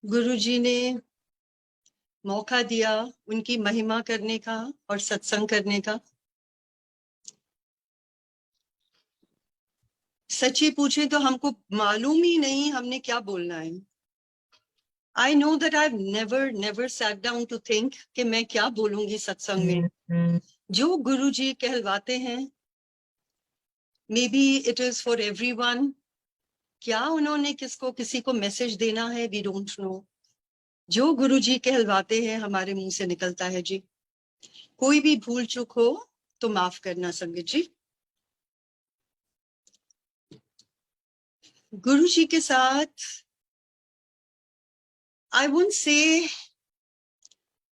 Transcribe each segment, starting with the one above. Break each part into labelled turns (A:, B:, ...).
A: गुरुजी ने मौका दिया उनकी महिमा करने का और सत्संग करने का। सच्ची पूछे तो हमको मालूम ही नहीं हमने क्या बोलना है। I know that I've never sat down to think कि मैं क्या बोलूंगी सत्संग में। जो गुरुजी कहलवाते हैं, may be it is for everyone. क्या उन्होंने किसको किसी को मैसेज देना है, वी डोंट नो। जो गुरुजी कहलवाते हैं हमारे मुंह से निकलता है जी। कोई भी भूल चूक हो तो माफ करना संगत जी। गुरुजी के साथ आई वुडंट से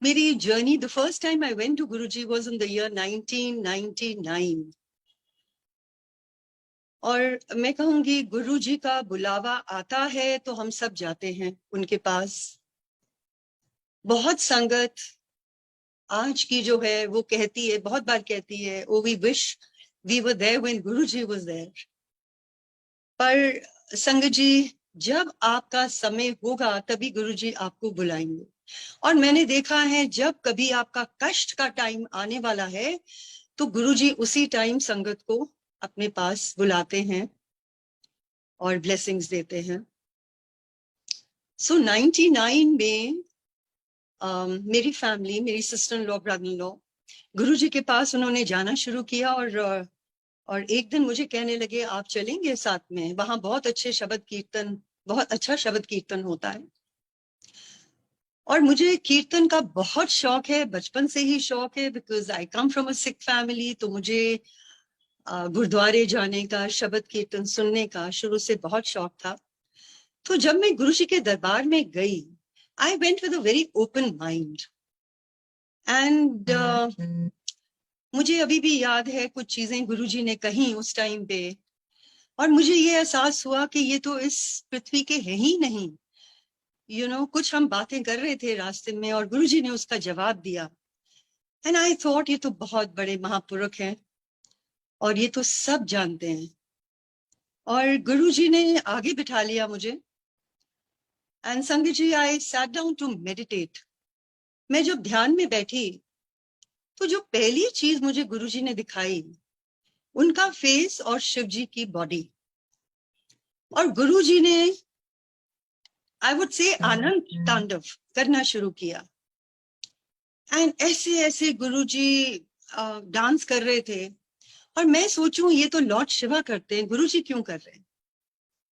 A: मेरी journey, the first time I went to Guruji was in the year 1999। और मैं कहूंगी गुरुजी का बुलावा आता है तो हम सब जाते हैं उनके पास। बहुत संगत आज की जो है वो कहती है, बहुत बार कहती है, oh we wish we were there when Guruji was there. पर संगत जी, जब आपका समय होगा तभी गुरुजी आपको बुलाएंगे। और मैंने देखा है जब कभी आपका कष्ट का टाइम आने वाला है तो गुरुजी उसी टाइम संगत को अपने पास बुलाते हैं और ब्लेसिंग्स देते हैं। सो 99 में मेरी फैमिली, मेरी sister in law, brother in law Guruji के पास उन्होंने जाना शुरू किया। और एक दिन मुझे कहने लगे आप चलेंगे साथ में, वहां बहुत अच्छे शब्द कीर्तन, बहुत अच्छा शब्द कीर्तन होता है। और मुझे कीर्तन का बहुत शौक है, बचपन से ही शौक है, because I come from a Sikh family. तो मुझे गुरुद्वारे जाने का, शब्द कीर्तन सुनने का शुरू से बहुत शौक था। तो जब मैं गुरुजी के दरबार में गई, I went with a very open mind. And मुझे अभी भी याद है कुछ चीजें गुरुजी ने कही उस टाइम पे। और मुझे ये एहसास हुआ कि ये तो इस पृथ्वी के है ही नहीं। कुछ हम बातें कर रहे थे रास्ते में और गुरुजी ने उसका जवाब दिया। एंड आई थॉट ये तो बहुत बड़े महापुरुष हैं और ये तो सब जानते हैं। और गुरुजी ने आगे बिठा लिया मुझे। एंड संगत ji, I sat down to meditate. मैं जब ध्यान में बैठी तो जो पहली चीज मुझे गुरुजी ने दिखाई, उनका फेस और शिव जी की बॉडी। और गुरुजी ने, आई वुड से, आनंद तांडव करना शुरू किया। एंड ऐसे ऐसे गुरुजी डांस कर रहे थे। और मैं सोचूं ये तो लॉर्ड शिवा करते हैं, गुरुजी क्यों कर रहे हैं?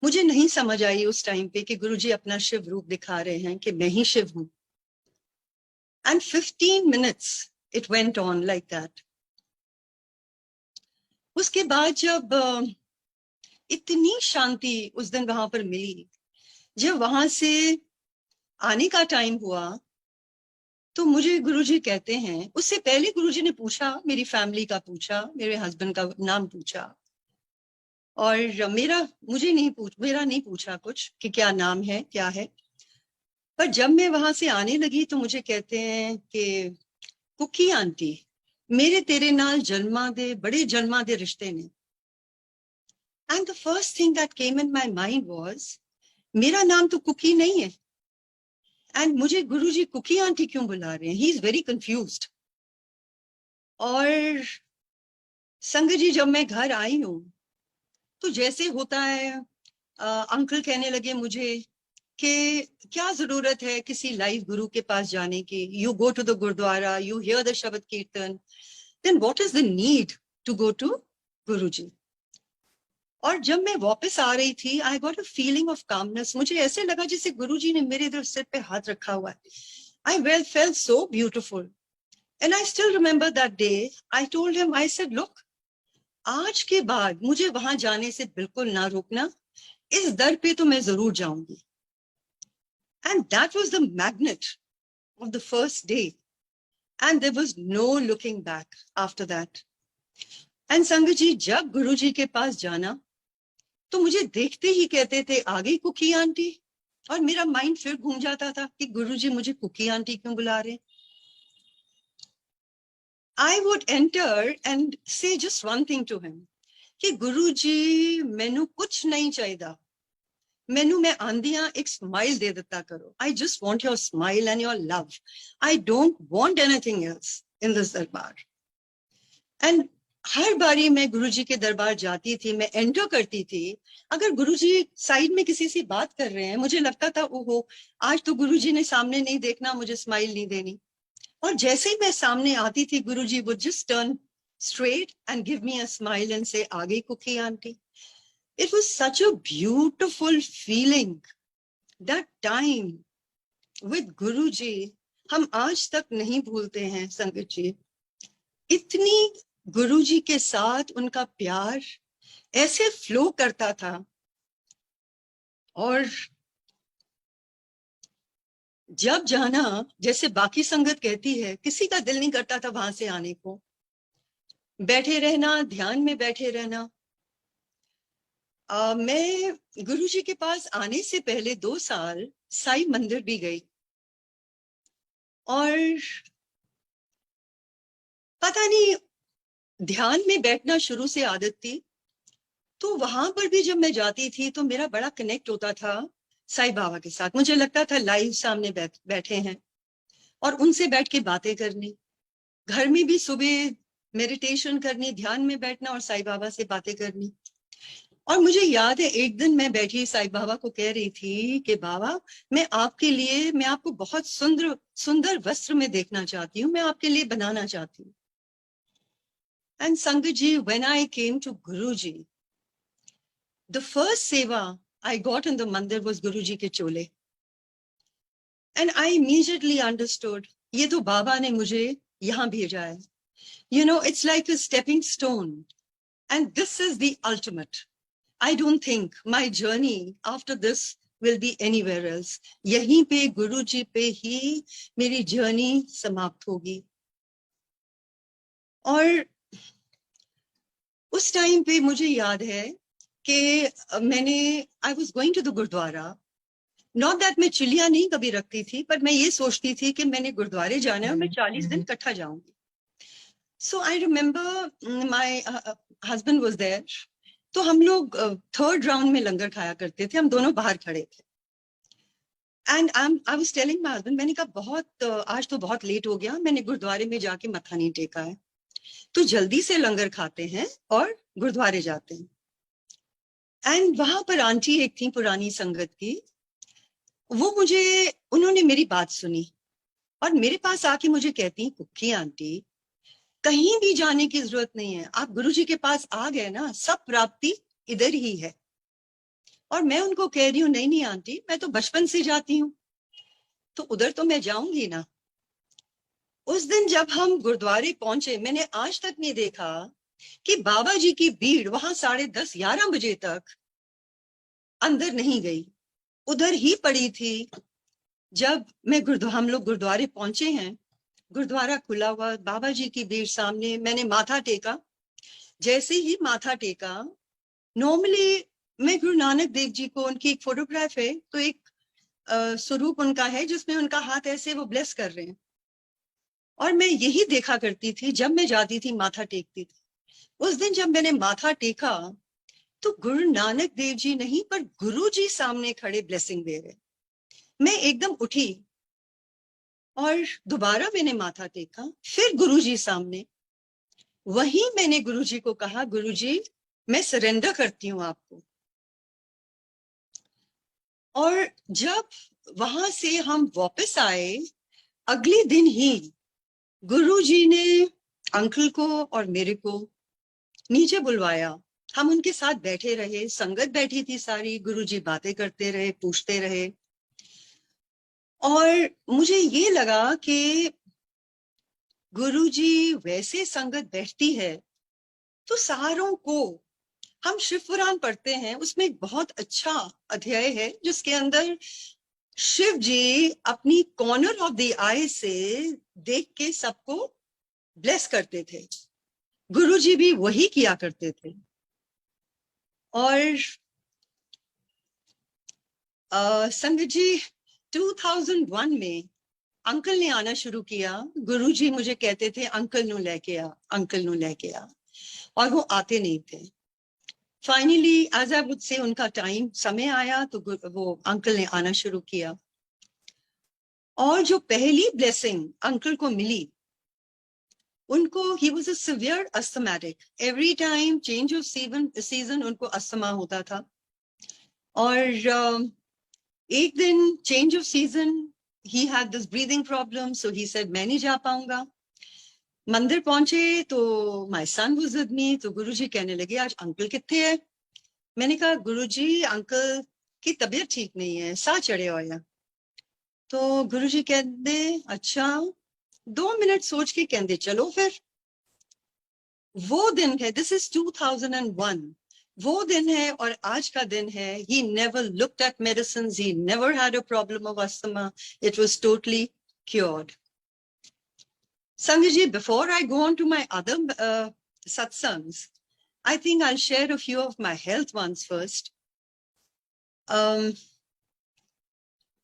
A: मुझे नहीं समझ आई उस टाइम पे कि गुरुजी अपना शिव रूप दिखा रहे हैं कि मैं ही शिव हूं। And 15 minutes it went on like that. उसके बाद जब इतनी शांति उस दिन वहां पर मिली, जब वहां से आने का टाइम हुआ तो मुझे गुरुजी कहते हैं, उससे पहले गुरुजी ने पूछा, मेरी फैमिली का पूछा, मेरे हस्बैंड का नाम पूछा। और मेरा नहीं पूछा कुछ कि क्या नाम है क्या है। पर जब मैं वहां से आने लगी तो मुझे कहते हैं कि कुकी आंटी, मेरे तेरे नाल जन्मा दे बड़े जन्मा दे रिश्ते ने। And the first thing that came in my mind was, मेरा नाम तो कुकी नहीं है। एंड मुझे गुरुजी कुकी आंटी क्यों बुला रहे हैं? He is very confused. और संग जी, जब मैं घर आई हूं तो जैसे होता है, अंकल कहने लगे मुझे कि क्या जरूरत है किसी लाइव गुरु के पास जाने की, you go to the gurdwara, you hear the shabad kirtan, then what is the need to go to Guruji. और जब मैं वापस आ रही थी, I got a feeling of calmness. मुझे ऐसे लगा जैसे गुरुजी ने मेरे इधर सिर पे हाथ रखा हुआ है। I felt so beautiful. And I still remember that day, I told him, I said look, आज के बाद मुझे वहां जाने से बिल्कुल ना रोकना, इस दर पे तो मैं जरूर जाऊंगी। And that was the magnet of the first day, and there was no looking back after that. And संगत जी, जब गुरुजी के पास जाना तो मुझे देखते ही कहते थे, आ गई कुकी आंटी। और मेरा माइंड फिर घूम जाता था कि गुरुजी मुझे कुकी आंटी क्यों बुला रहे। I would enter and say just one thing to him कि गुरुजी, मैनू कुछ नहीं चाहिए, मैनू मैं आंदियां एक स्माइल दे देता करो. I just want your smile and your love. I don't want anything else in this दरबार. एंड हर बारी मैं गुरुजी के दरबार जाती थी, मैं एंटर करती थी, अगर गुरुजी साइड में किसी से बात कर रहे हैं, मुझे लगता था ओहो आज तो गुरुजी ने सामने नहीं देखना, मुझे स्माइल नहीं देनी. और जैसे ही मैं सामने आती थी, Guruji would just turn straight and give me a smile and say, "Aage cookie auntie." It was such a beautiful feeling. That time with Guruji, हम आज तक नहीं भूलते हैं संगत जी. इतनी गुरुजी के साथ उनका प्यार ऐसे फ्लो करता था. और जब जाना, जैसे बाकी संगत कहती है, किसी का दिल नहीं करता था वहां से आने को. बैठे रहना, ध्यान में बैठे रहना. मैं गुरुजी के पास आने से पहले 2 साल साई मंदिर भी गई. और पता नहीं, ध्यान में बैठना शुरू से आदत थी, तो वहां पर भी जब मैं जाती थी तो मेरा बड़ा कनेक्ट होता था साईं बाबा के साथ. मुझे लगता था लाइव सामने बैठे हैं और उनसे बैठ के बातें करनी. घर में भी सुबह मेडिटेशन करनी, ध्यान में बैठना और साईं बाबा से बातें करनी. और मुझे याद है एक दिन मैं बैठी साईं बाबा को कह रही थी कि बाबा मैं आपके लिए, मैं आपको बहुत सुंदर सुंदर वस्त्र में देखना चाहती हूँ, मैं आपके लिए बनाना चाहती हूँ. एंड संगत ji, when I came to Guruji, the first seva I got in the mandir was Guruji के चोले. एंड आई इमीडिएटली अंडरस्टूड, ये तो बाबा ने मुझे यहाँ भेजा है. You know, it's like a stepping stone. And this is the ultimate. I don't think my journey after this will be anywhere else. यहीं पे गुरुजी पे ही मेरी जर्नी समाप्त होगी. और उस टाइम पे मुझे याद है कि मैंने, I was going to the gurdwara. Not that मैं चिलिया नहीं कभी रखती थी, पर मैं ये सोचती थी कि मैंने गुरुद्वारे जाना है और मैं 40 दिन इकट्ठा जाऊंगी. So I remember my husband was there. तो हम लोग थर्ड राउंड में लंगर खाया करते थे, हम दोनों बाहर खड़े थे. And I was telling my husband, मैंने कहा बहुत आज तो बहुत लेट हो गया, मैंने गुरुद्वारे में जाके मत्था नहीं टेका है, तो जल्दी से लंगर खाते हैं और गुरुद्वारे जाते हैं. एंड वहां पर आंटी एक थी पुरानी संगत की, वो मुझे, उन्होंने मेरी बात सुनी और मेरे पास आके मुझे कहती, कुक्की आंटी कहीं भी जाने की जरूरत नहीं है, आप गुरुजी के पास आ गए ना, सब प्राप्ति इधर ही है. और मैं उनको कह रही हूँ, नहीं नहीं आंटी, मैं तो बचपन से जाती हूँ, तो उधर तो मैं जाऊंगी ना. उस दिन जब हम गुरुद्वारे पहुंचे, मैंने आज तक नहीं देखा कि बाबा जी की भीड़ वहां 10:30-11 बजे तक अंदर नहीं गई, उधर ही पड़ी थी. जब मैं हम लोग गुरुद्वारे पहुंचे हैं, गुरुद्वारा खुला हुआ, बाबा जी की भीड़ सामने, मैंने माथा टेका. जैसे ही माथा टेका, नॉर्मली मैं गुरु नानक देव जी को, उनकी एक फोटोग्राफ है, तो एक स्वरूप उनका है जिसमें उनका हाथ ऐसे वो ब्लेस कर रहे हैं. और मैं यही देखा करती थी जब मैं जाती थी, माथा टेकती थी. उस दिन जब मैंने माथा टेका तो गुरु नानक देव जी नहीं, पर गुरु जी सामने खड़े ब्लेसिंग दे रहे. मैं एकदम उठी और दोबारा मैंने माथा टेका, फिर गुरुजी सामने. वहीं मैंने गुरुजी को कहा, गुरुजी मैं सरेंडर करती हूँ आपको. और जब वहां से हम वापस आए, अगले दिन ही गुरुजी ने अंकल को और मेरे को नीचे बुलवाया. हम उनके साथ बैठे रहे, संगत बैठी थी सारी, गुरुजी बातें करते रहे, पूछते रहे. और मुझे ये लगा कि गुरुजी वैसे संगत बैठती है तो सारों को, हम शिव पुराण पढ़ते हैं, उसमें एक बहुत अच्छा अध्याय है जिसके अंदर शिव जी अपनी कॉर्नर ऑफ द आई से देख के सबको ब्लेस करते थे. गुरुजी भी वही किया करते थे. और संगत जी 2001 में अंकल ने आना शुरू किया. गुरुजी मुझे कहते थे, अंकल नू लेके आ, अंकल नू लेके आ, और वो आते नहीं थे. Finally as I would say उनका टाइम समय आया तो वो अंकल ने आना शुरू किया। और जो पहली ब्लेसिंग अंकल को मिली, उनको he was a severe asthmatic, every time change off season उनको अस्थमा होता था। और एक दिन change off season he had this breathing problem, so he said मैं नहीं जा पाऊंगा। मंदिर पहुंचे तो my son was with me, तो गुरुजी कहने लगे आज अंकल कितने हैं। मैंने कहा गुरुजी अंकल की तबीयत ठीक नहीं है, साह चढ़े हुए हैं। तो गुरुजी कहते अच्छा, 2 मिनट सोच के कहते चलो फिर। वो दिन है, दिस इज 2001, वो दिन है और आज का दिन है। he never looked at medicines, he never had a problem of asthma, it was totally cured. Sangaji, before I go on to my other satsangs, I think I'll share a few of my health ones first.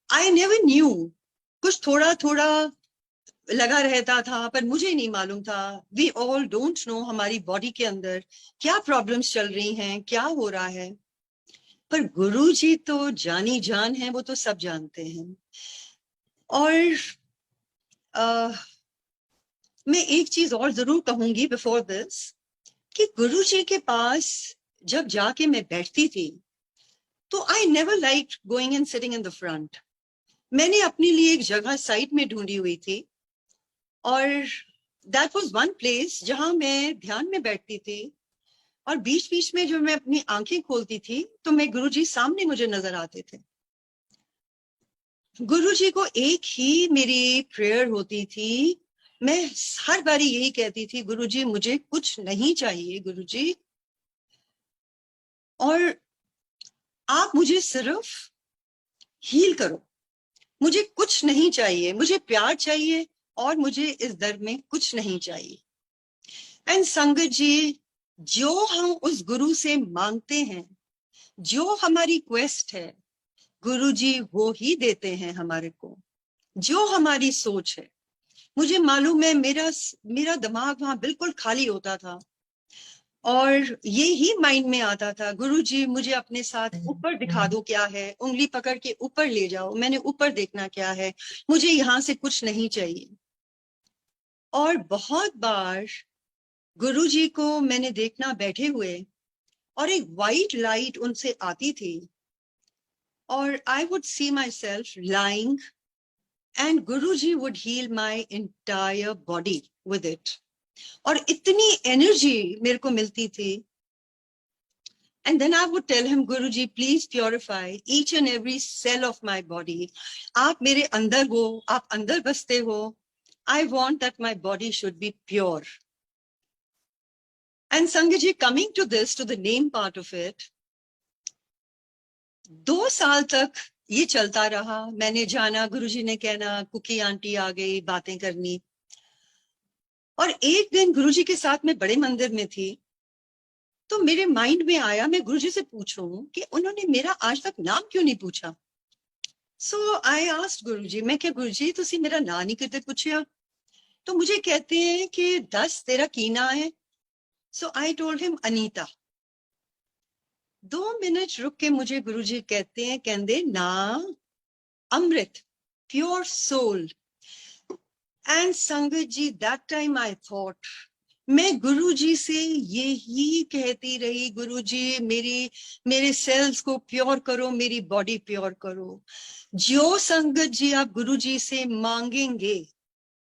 A: I never knew, कुछ थोड़ा थोड़ा लगा रहता था पर मुझे नहीं मालूम था। वी ऑल डोंट नो हमारी बॉडी के अंदर क्या प्रॉब्लम्स चल रही हैं, क्या हो रहा है। पर गुरुजी तो जानी जान है, वो तो सब जानते हैं। और मैं एक चीज और जरूर कहूंगी बिफोर दिस, कि गुरुजी के पास जब जाके मैं बैठती थी तो I never like going and sitting in the front. मैंने अपने लिए एक जगह साइड में ढूंढी हुई थी और दैट वाज वन प्लेस जहां मैं ध्यान में बैठती थी। और बीच बीच में जो मैं अपनी आंखें खोलती थी तो मैं गुरुजी सामने मुझे नजर आते थे। गुरुजी को एक ही मेरी प्रेयर होती थी, मैं हर बारी यही कहती थी गुरुजी मुझे कुछ नहीं चाहिए गुरुजी, और आप मुझे सिर्फ हील करो, मुझे कुछ नहीं चाहिए, मुझे प्यार चाहिए और मुझे इस दर्द में कुछ नहीं चाहिए। एंड संगत जी, जो हम उस गुरु से मांगते हैं, जो हमारी क्वेस्ट है, गुरुजी वो ही देते हैं हमारे को, जो हमारी सोच है। मुझे मालूम है मेरा दिमाग वहां बिल्कुल खाली होता था और ये ही माइंड में आता था गुरुजी मुझे अपने साथ ऊपर दिखा दो क्या है, उंगली पकड़ के ऊपर ले जाओ, मैंने ऊपर देखना क्या है, मुझे यहाँ से कुछ नहीं चाहिए। और बहुत बार गुरुजी को मैंने देखना बैठे हुए और एक वाइट लाइट उनसे आती थी और I would see myself lying and Guruji would heal my entire body with it. और इतनी एनर्जी मेरे को मिलती थी। And then I would tell him, Guruji, please purify each and every cell of my body. आप मेरे अंदर हो, आप अंदर बसते हो. I want that my body should be pure. And Sangaji, coming to this, to the name part of it, 2 साल तक ये चलता रहा। मैंने जाना, गुरुजी ने कहना कुकी आंटी आ गई, बातें करनी। और एक दिन गुरुजी के साथ मैं बड़े मंदिर में थी तो मेरे माइंड में आया मैं गुरुजी से पूछूं कि उन्होंने मेरा आज तक नाम क्यों नहीं पूछा। सो आई आस्क्ड गुरुजी, मैं क्या गुरुजी तुसी मेरा नाम नहीं कदे पूछया। तो मुझे कहते हैं कि 10 तेरा की ना है। So I told him Anita. 2 minute रुक के मुझे गुरुजी कहते हैं, कहते ना अमृत, प्योर सोल। एंड संगत ji, that time I thought, मैं गुरुजी से यही कहती रही, गुरुजी मेरे सेल्स को प्योर करो, मेरी बॉडी प्योर करो। जो संगत जी आप गुरुजी से मांगेंगे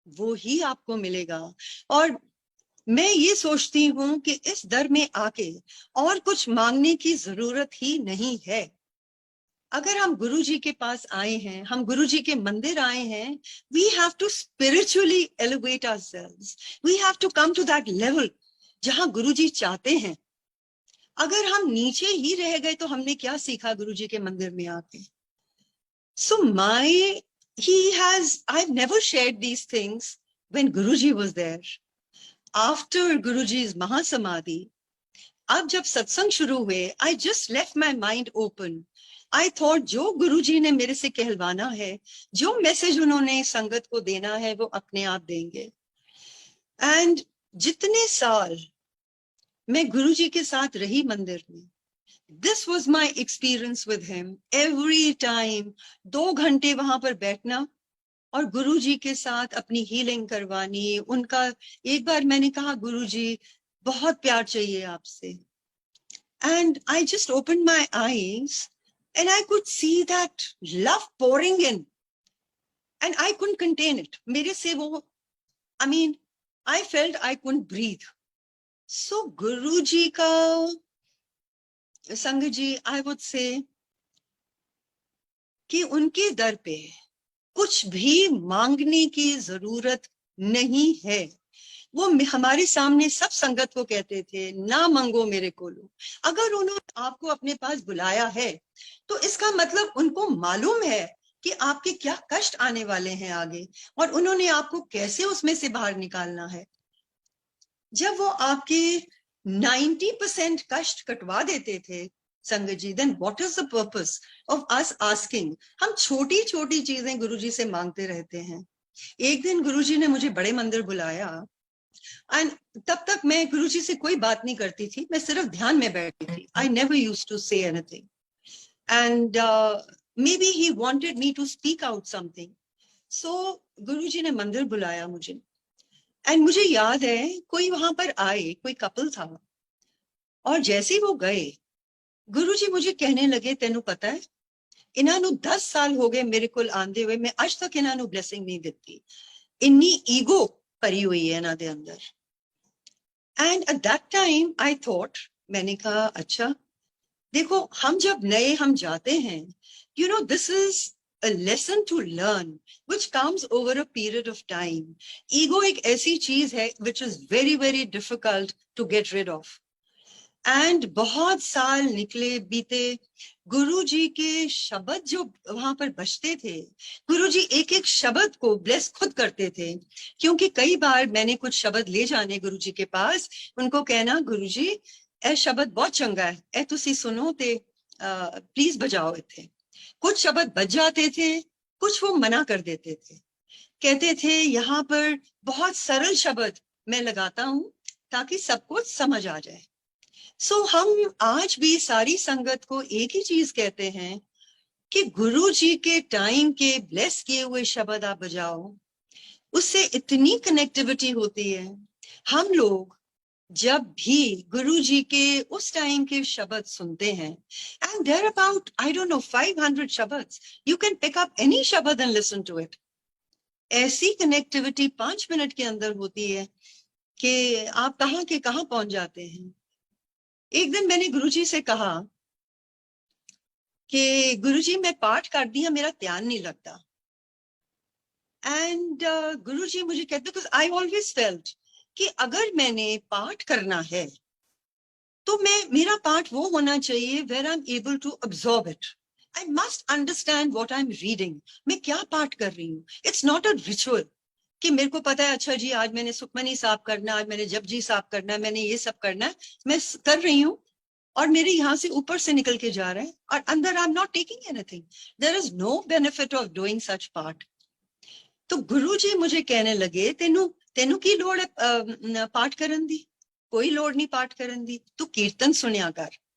A: वो ही आपको मिलेगा। और मैं ये सोचती हूँ कि इस दर में आके और कुछ मांगने की जरूरत ही नहीं है। अगर हम गुरुजी के पास आए हैं, हम गुरुजी के मंदिर आए हैं, we have to spiritually elevate ourselves. We have to come to that level जहां गुरुजी चाहते हैं। अगर हम नीचे ही रह गए तो हमने क्या सीखा गुरुजी के मंदिर में आके। So I've never shared these things when Guruji was there. After Guruji's Mahasamadhi, अब जब सत्संग शुरू हुए, I just left my mind open. I thought जो गुरुजी ने मेरे से कहलवाना है, जो मैसेज उन्होंने संगत को देना है, वो अपने आप देंगे। एंड जितने साल मैं गुरुजी के साथ रही मंदिर में, This was my experience with him. Every time 2 घंटे वहां पर बैठना और गुरुजी के साथ अपनी हीलिंग करवानी. उनका एक बार मैंने कहा, गुरुजी बहुत प्यार चाहिए आपसे. And I just opened my eyes and I could see that love pouring in. And I couldn't contain it. मेरे से वो, I mean, I felt I couldn't breathe. So गुरुजी का, संग जी, I would say कि उनके दर पे कुछ भी मांगने की जरूरत नहीं है. वो हमारे सामने सब संगत को कहते थे, ना मांगो मेरे को लो. अगर उन्होंने आपको अपने पास बुलाया है तो इसका मतलब उनको मालूम है कि आपके क्या कष्ट आने वाले हैं आगे, और उन्होंने आपको कैसे उसमें से बाहर निकालना है. जब वो आपके 90% कष्ट कटवा देते थे संगत जी, then what is the purpose of us asking? हम छोटी छोटी चीजें गुरुजी से मांगते रहते हैं. एक दिन गुरुजी ने मुझे बड़े मंदिर बुलाया, एंड तब तक मैं गुरुजी से कोई बात नहीं करती थी, मैं सिर्फ ध्यान में बैठी थी. I never used to say anything. And maybe he wanted me to speak out something. So गुरुजी ने मंदिर बुलाया मुझे, एंड मुझे याद है कोई वहां पर आए, कोई कपल था, और जैसे ही वो गए गुरुजी मुझे कहने लगे, तेनू पता है इन्हों 10 साल हो गए मेरे को आंदे हुए, मैं आज तक इन्हों ब्लेसिंग नहीं दी. इन्नी ईगो भरी हुई है इन्हों दे अंदर. And at that time I thought, मैंने कहा अच्छा देखो, हम जब नए हम जाते हैं, you know, this is a lesson to learn which comes over a period of time. Ego एक ऐसी चीज है which is very very difficult to get rid of. And बहुत साल निकले बीते, गुरुजी के शब्द जो वहां पर बजते थे, गुरुजी एक एक शब्द को ब्लेस खुद करते थे. क्योंकि कई बार मैंने कुछ शब्द ले जाने गुरुजी के पास, उनको कहना, गुरुजी ए शब्द बहुत चंगा है, ए तुसी सुनो ते प्लीज बजाओ इथे. कुछ शब्द बज जाते थे, कुछ वो मना कर देते थे. कहते थे यहाँ पर बहुत सरल शब्द मैं लगाता हूं ताकि सबको समझ आ जाए. सो हम आज भी सारी संगत को एक ही चीज कहते हैं कि गुरुजी के टाइम के ब्लेस किए हुए शब्द आप बजाओ, उससे इतनी कनेक्टिविटी होती है. हम लोग जब भी गुरुजी के उस टाइम के शब्द सुनते हैं, and there about I don't know 500 शब्द, you can pick up any शब्द एंड लिसन टू इट. ऐसी कनेक्टिविटी 5 मिनट के अंदर होती है कि आप कहाँ के कहाँ पहुंच जाते हैं. एक दिन मैंने गुरुजी से कहा कि गुरुजी मैं पाठ कर दिया, मेरा ध्यान नहीं लगता. एंड गुरुजी मुझे कहते, बिकॉज आई ऑलवेज फेल्ट कि अगर मैंने पाठ करना है तो मेरा पाठ वो होना चाहिए where I am able to absorb it. I must understand what I am reading. मैं क्या पाठ कर रही हूँ. इट्स नॉट अ रिचुअल कि मेरे को पता है, अच्छा जी आज मैंने सुखमनी साफ करना, आज मैंने जपजी साफ करना है, मैंने ये सब करना है, मैं कर रही हूँ और मेरे यहाँ से ऊपर से निकल के जा रहा है और अंदर I am not taking anything. There is no benefit of doing such पाठ. तो गुरुजी मुझे कहने लगे, तेनू की लोड़ है पाठ करन दी? कोई लोड़ नहीं पाठ करन दी, तू कीर्तन सुनिया कर.